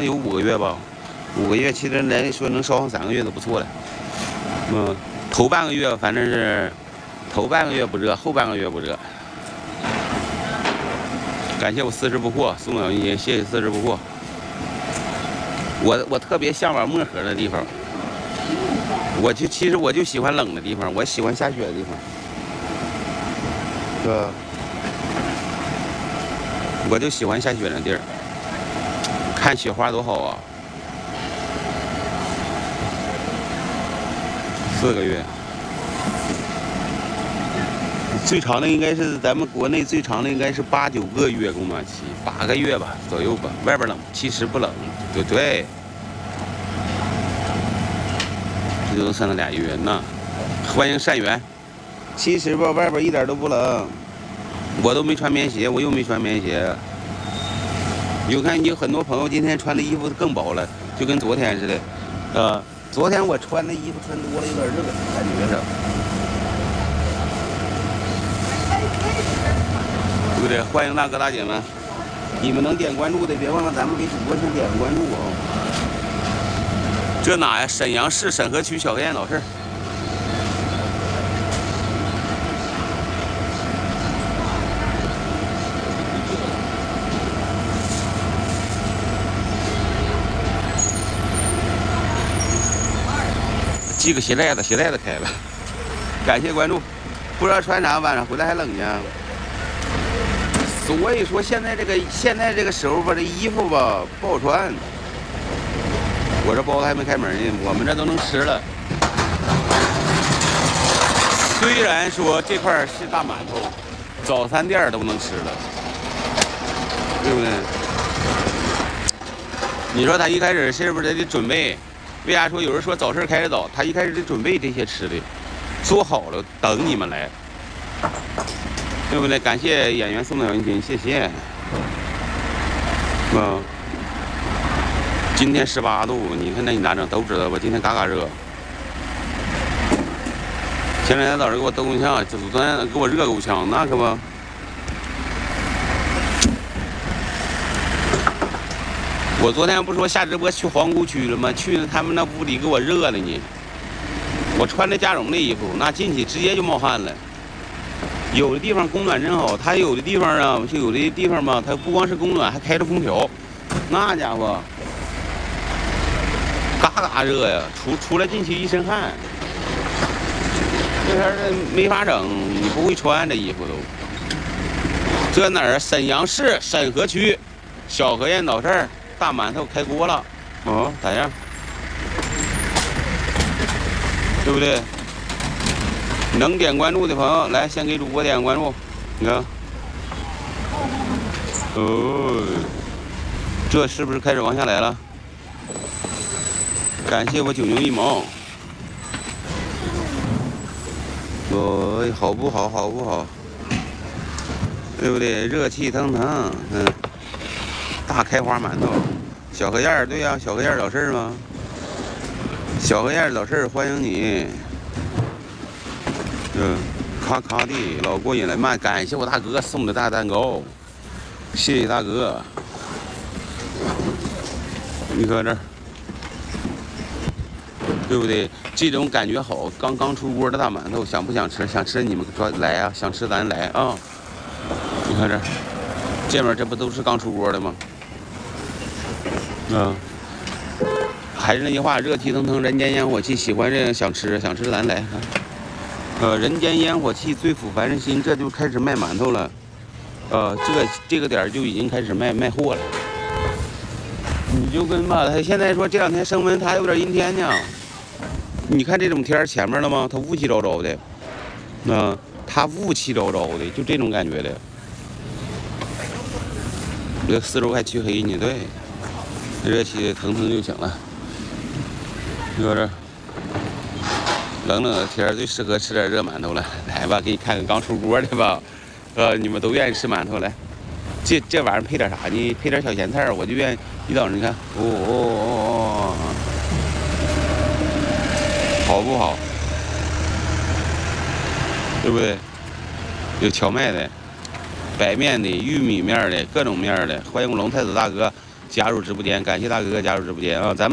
有5个月吧，5个月，其实来说能烧上3个月都不错了。头半个月反正是头半个月不热，后半个月不热。感谢我四十不惑送小心，谢谢四十不惑。我特别向往漠河的地方，其实我就喜欢冷的地方，我喜欢下雪的地方，是吧？我就喜欢下雪的地儿，看雪花多好啊！4个月，最长的应该是咱们国内最长的应该是8、9个月供暖期，8个月吧左右吧。外边冷，其实不冷，对。这就剩了2月呢。欢迎善缘。其实吧，外边一点都不冷，我都没穿棉鞋，我又没穿棉鞋。有很多朋友今天穿的衣服更薄了，就跟昨天似的。昨天我穿的衣服穿多了，有点热，感觉上，对不对？欢迎大哥大姐们，你们能点关注的，别忘了咱们给主播先点个关注啊！这哪呀？沈阳市沈河区小黑雁老市。系个鞋带子开了，感谢关注。不知道穿啥，晚上回来还冷呢。所以说现在这个时候吧，这衣服吧不好穿。我这包子还没开门呢，我们这都能吃了。虽然说这块是大馒头，早餐店都能吃了，对不对？你说他一开始是不是得准备？为啥说有人说早市开得早？他一开始得准备这些吃的，做好了等你们来，对不对？感谢演员送的小心心，谢谢。今天18度，你看那你咋整？都知道吧？今天嘎嘎热。前2天早上给我冻够呛，昨天给我热够呛，那可不。我昨天不说下直播去皇姑区了吗？去他们那屋里给我热的呢。我穿着加绒的衣服，那进去直接就冒汗了。有的地方供暖真好，它有的地方啊，就有的地方吧，它不光是供暖，还开着空调，那家伙嘎嘎热呀，出来进去一身汗。这天没法整，你不会穿这衣服都。这哪儿？沈阳市沈河区小河堰岛这儿。大馒头开锅了，咋样？对不对？能点关注的朋友，来先给主播点关注。你看，这是不是开始往下来了？感谢我9牛1毛。好不好？好不好？对不对？热气腾腾，大开花馒头，小河燕，对呀，小河燕老事儿吗？小河燕老事儿，欢迎你。咔咔的，老过瘾了，妈，感谢我大哥送的大蛋糕，谢谢大哥。你搁这儿，对不对？这种感觉好，刚出锅的大馒头，想不想吃？想吃你们说来啊，想吃咱来啊。你看这儿，这边这不都是刚出锅的吗？还是那句话，热气腾腾，人间烟火气，喜欢这样想吃咱来。人间烟火气最抚凡人心，这就开始卖馒头了。这个点就已经开始卖货了。你就跟吧，他现在说这2天升温，它还有点阴天呢。你看这种天前面了吗？它雾气昭昭的，它雾气昭昭的，就这种感觉的。这4周还黢黑呢，对。热气腾腾就行了。搁这儿，冷冷的天最适合吃点热馒头了。来吧，给你看看刚出锅的吧。你们都愿意吃馒头来。这玩意儿配点啥呢？配点小咸菜，我就愿意。你等着，你看，好不好？对不对？有荞麦的、白面的、玉米面的，各种面的。欢迎龙太子大哥。加入直播间，感谢大哥哥加入直播间啊，咱们。